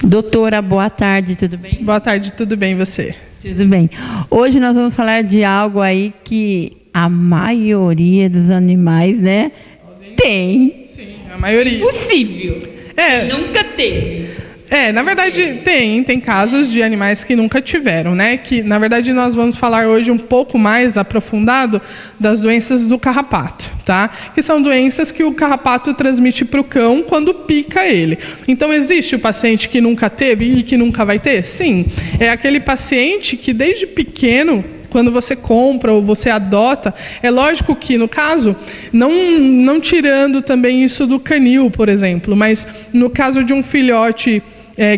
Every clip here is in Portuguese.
Doutora, boa tarde, tudo bem? Boa tarde, tudo bem, e você? Tudo bem. Hoje nós vamos falar de algo aí que a maioria dos animais, né, tem. Sim, a maioria. Impossível. Nunca teve. Na verdade, tem casos de animais que nunca tiveram, né? Que, na verdade, nós vamos falar hoje um pouco mais aprofundado das doenças do carrapato, tá? Que são doenças que o carrapato transmite para o cão quando pica ele. Então, existe o paciente que nunca teve e que nunca vai ter? Sim. É aquele paciente que, desde pequeno, quando você compra ou você adota, é lógico que, no caso, não tirando também isso do canil, por exemplo, mas no caso de um filhote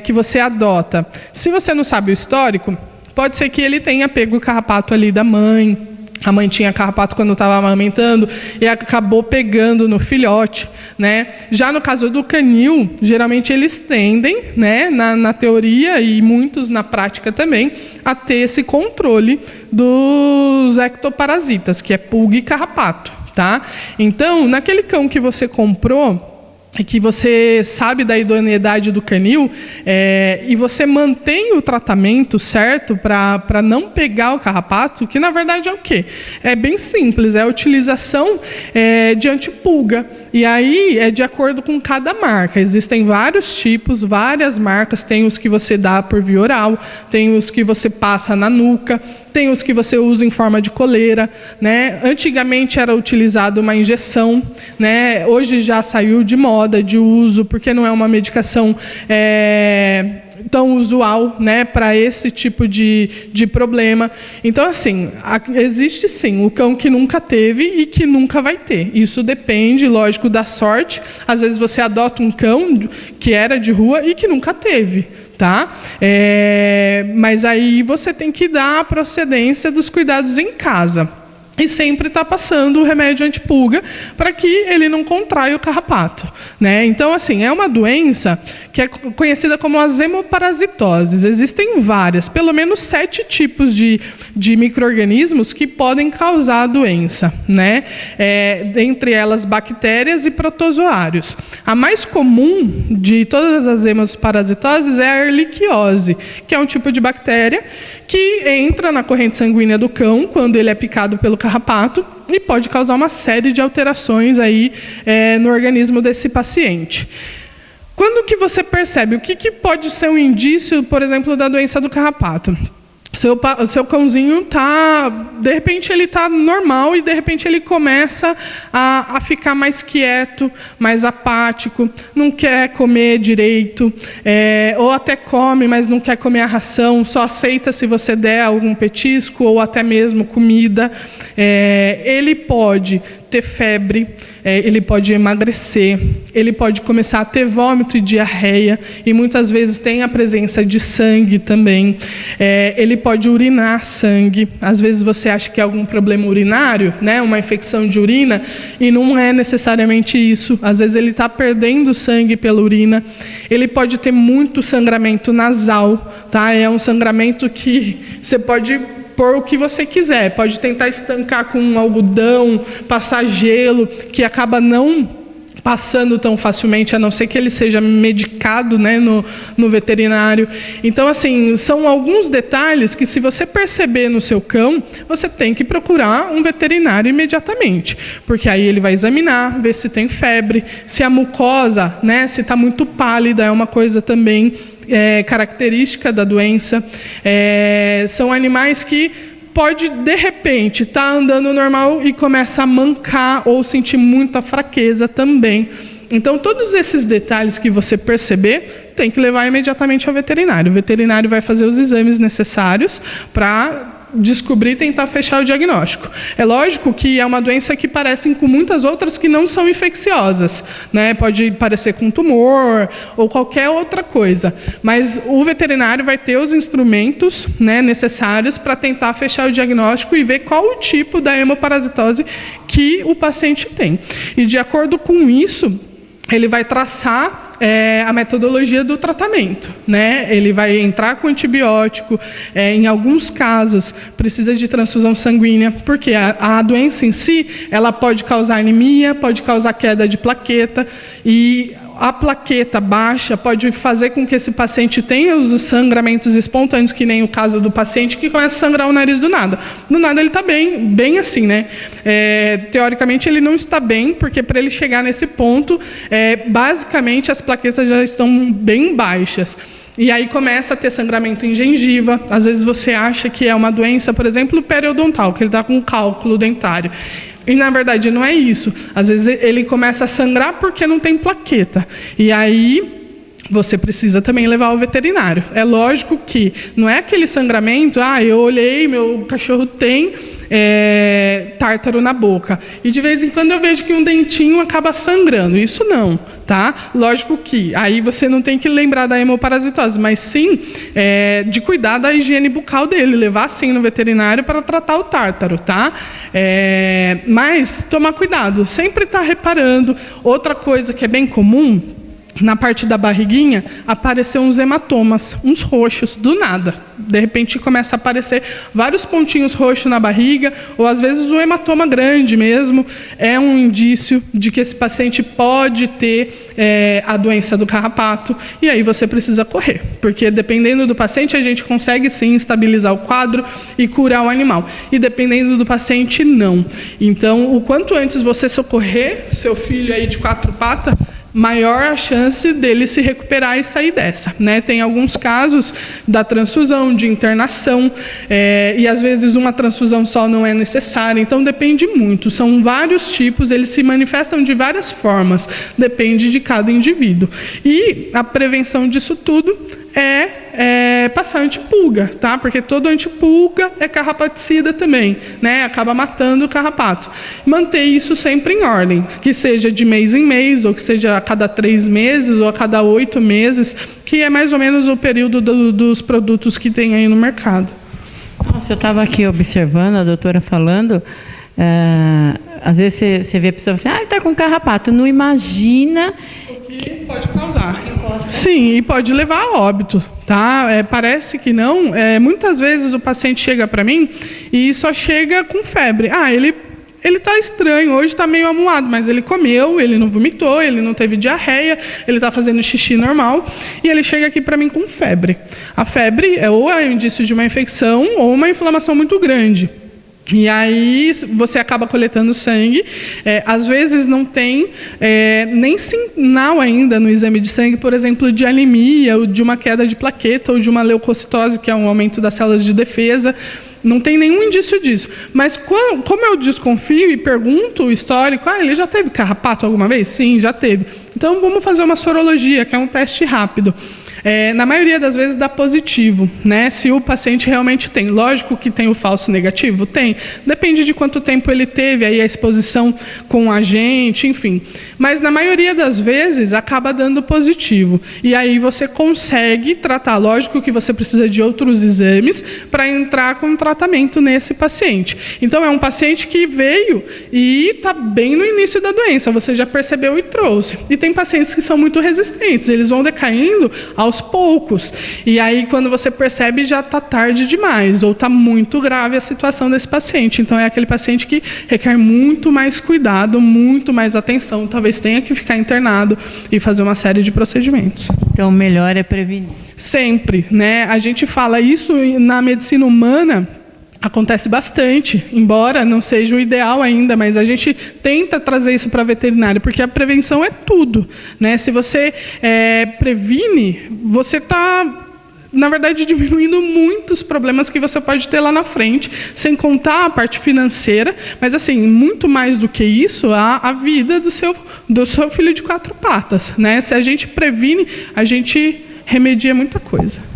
que você adota, se você não sabe o histórico, pode ser que ele tenha pego o carrapato ali da mãe, a mãe tinha carrapato quando estava amamentando e acabou pegando no filhote, né? Já no caso do canil, geralmente eles tendem, né, na teoria e muitos na prática também, a ter esse controle dos ectoparasitas, que é pulga e carrapato, tá? Então, naquele cão que você comprou, que você sabe da idoneidade do canil, e você mantém o tratamento certo para não pegar o carrapato, que na verdade é o quê? É bem simples, é a utilização de antipulga. E aí é de acordo com cada marca. Existem vários tipos, várias marcas. Tem os que você dá por via oral, tem os que você passa na nuca, tem os que você usa em forma de coleira, né? Antigamente era utilizado uma injeção, né? Hoje já saiu de moda de uso, porque não é uma medicação tão usual, né, para esse tipo de problema. Então, assim, existe sim o cão que nunca teve e que nunca vai ter. Isso depende, lógico, da sorte. Às vezes você adota um cão que era de rua e que nunca teve, tá? Mas aí você tem que dar a procedência dos cuidados em casa. E sempre está passando o remédio antipulga para que ele não contraia o carrapato, né? Então, assim, é uma doença que é conhecida como as hemoparasitoses. Existem várias, pelo menos 7 tipos de micro-organismos que podem causar a doença, né? Dentre elas, bactérias e protozoários. A mais comum de todas as hemoparasitoses é a erliquiose, que é um tipo de bactéria que entra na corrente sanguínea do cão quando ele é picado pelo carrapato e pode causar uma série de alterações aí, no organismo desse paciente. Quando que você percebe? O que pode ser um indício, por exemplo, da doença do carrapato? Seu cãozinho de repente ele está normal e de repente ele começa a ficar mais quieto, mais apático, não quer comer direito, ou até come, mas não quer comer a ração, só aceita se você der algum petisco ou até mesmo comida. Ele pode ter febre, ele pode emagrecer, ele pode começar a ter vômito e diarreia, e muitas vezes tem a presença de sangue também. Ele pode urinar sangue. Às vezes você acha que é algum problema urinário, né, uma infecção de urina, e não é necessariamente isso. Às vezes ele está perdendo sangue pela urina. Ele pode ter muito sangramento nasal, tá? É um sangramento que você pode pôr o que você quiser, pode tentar estancar com um algodão, passar gelo, que acaba não passando tão facilmente, a não ser que ele seja medicado, né, no veterinário. Então, assim, são alguns detalhes que, se você perceber no seu cão, você tem que procurar um veterinário imediatamente, porque aí ele vai examinar, ver se tem febre, se a mucosa, né, se está muito pálida, é uma coisa também característica da doença. São animais que pode, de repente, estar andando normal e começa a mancar ou sentir muita fraqueza também. Então, todos esses detalhes que você perceber, tem que levar imediatamente ao veterinário. O veterinário vai fazer os exames necessários para descobrir e tentar fechar o diagnóstico. É lógico que é uma doença que parece com muitas outras que não são infecciosas, né? Pode parecer com tumor ou qualquer outra coisa, mas o veterinário vai ter os instrumentos, né, necessários para tentar fechar o diagnóstico e ver qual o tipo da hemoparasitose que o paciente tem. E, de acordo com isso, ele vai traçar a metodologia do tratamento, né? Ele vai entrar com antibiótico, em alguns casos precisa de transfusão sanguínea, porque a doença em si, ela pode causar anemia, pode causar queda de plaqueta, e a plaqueta baixa pode fazer com que esse paciente tenha os sangramentos espontâneos, que nem o caso do paciente que começa a sangrar o nariz do nada. Do nada ele está bem assim, né? Teoricamente ele não está bem, porque para ele chegar nesse ponto, basicamente as plaquetas já estão bem baixas. E aí começa a ter sangramento em gengiva. Às vezes você acha que é uma doença, por exemplo, periodontal, que ele está com cálculo dentário. E, na verdade, não é isso. Às vezes ele começa a sangrar porque não tem plaqueta. E aí você precisa também levar ao veterinário. É lógico que não é aquele sangramento, eu olhei, meu cachorro tem tártaro na boca. E de vez em quando eu vejo que um dentinho acaba sangrando. Isso não, tá? Lógico que aí você não tem que lembrar da hemoparasitose, mas sim de cuidar da higiene bucal dele, levar sim no veterinário para tratar o tártaro, tá? Mas tomar cuidado, sempre estar reparando. Outra coisa que é bem comum, na parte da barriguinha, apareceu uns hematomas, uns roxos, do nada. De repente começa a aparecer vários pontinhos roxos na barriga, ou às vezes um hematoma grande mesmo. É um indício de que esse paciente pode ter a doença do carrapato, e aí você precisa correr, porque dependendo do paciente a gente consegue sim estabilizar o quadro e curar o animal, e dependendo do paciente não. Então, o quanto antes você socorrer seu filho aí de 4 patas, maior a chance dele se recuperar e sair dessa, né? Tem alguns casos da transfusão, de internação, e às vezes uma transfusão só não é necessária, então depende muito. São vários tipos, eles se manifestam de várias formas, depende de cada indivíduo. E a prevenção disso tudo é passar antipulga, tá? Porque todo antipulga é carrapaticida também, né? Acaba matando o carrapato. Manter isso sempre em ordem, que seja de mês em mês, ou que seja a cada 3 meses, ou a cada 8 meses, que é mais ou menos o período dos produtos que tem aí no mercado. Nossa, eu estava aqui observando a doutora falando, às vezes você vê a pessoa assim, ele está com carrapato, não imagina que pode causar. Sim, e pode levar a óbito, tá? Parece que não. Muitas vezes o paciente chega para mim e só chega com febre. Ele está estranho, hoje está meio amuado, mas ele comeu, ele não vomitou, ele não teve diarreia, ele está fazendo xixi normal, e ele chega aqui para mim com febre. A febre ou é indício de uma infecção ou uma inflamação muito grande. E aí você acaba coletando sangue, às vezes não tem nem sinal ainda no exame de sangue, por exemplo, de anemia, ou de uma queda de plaqueta, ou de uma leucocitose, que é um aumento das células de defesa. Não tem nenhum indício disso. Mas como eu desconfio e pergunto o histórico, ele já teve carrapato alguma vez? Sim, já teve. Então vamos fazer uma sorologia, que é um teste rápido. Na maioria das vezes dá positivo, né? Se o paciente realmente tem. Lógico que tem o falso negativo? Tem. Depende de quanto tempo ele teve, aí a exposição com o agente, enfim. Mas na maioria das vezes acaba dando positivo. E aí você consegue tratar. Lógico que você precisa de outros exames para entrar com tratamento nesse paciente. Então é um paciente que veio e está bem no início da doença. Você já percebeu e trouxe. E tem pacientes que são muito resistentes. Eles vão decaindo aos poucos, e aí quando você percebe já está tarde demais, ou está muito grave a situação desse paciente. Então é aquele paciente que requer muito mais cuidado, muito mais atenção, talvez tenha que ficar internado e fazer uma série de procedimentos. Então o melhor é prevenir. Sempre, né? A gente fala isso na medicina humana. Acontece bastante, embora não seja o ideal ainda, mas a gente tenta trazer isso para a veterinária, porque a prevenção é tudo, né? Se você previne, você está, na verdade, diminuindo muitos problemas que você pode ter lá na frente, sem contar a parte financeira, mas assim, muito mais do que isso, a vida do seu filho de 4 patas, né? Se a gente previne, a gente remedia muita coisa.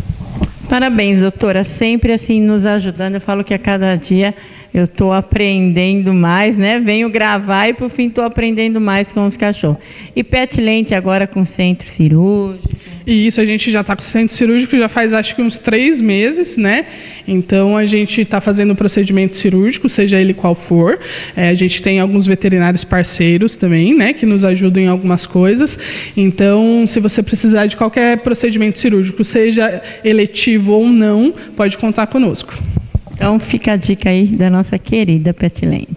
Parabéns, doutora, sempre assim nos ajudando. Eu falo que a cada dia eu estou aprendendo mais, né? Venho gravar e, por fim, estou aprendendo mais com os cachorros. E Petlente agora com centro cirúrgico. E isso, a gente já está com o centro cirúrgico, já faz acho que uns 3 meses, né? Então, a gente está fazendo o procedimento cirúrgico, seja ele qual for. A gente tem alguns veterinários parceiros também, né? Que nos ajudam em algumas coisas. Então, se você precisar de qualquer procedimento cirúrgico, seja eletivo ou não, pode contar conosco. Então, fica a dica aí da nossa querida Petlente.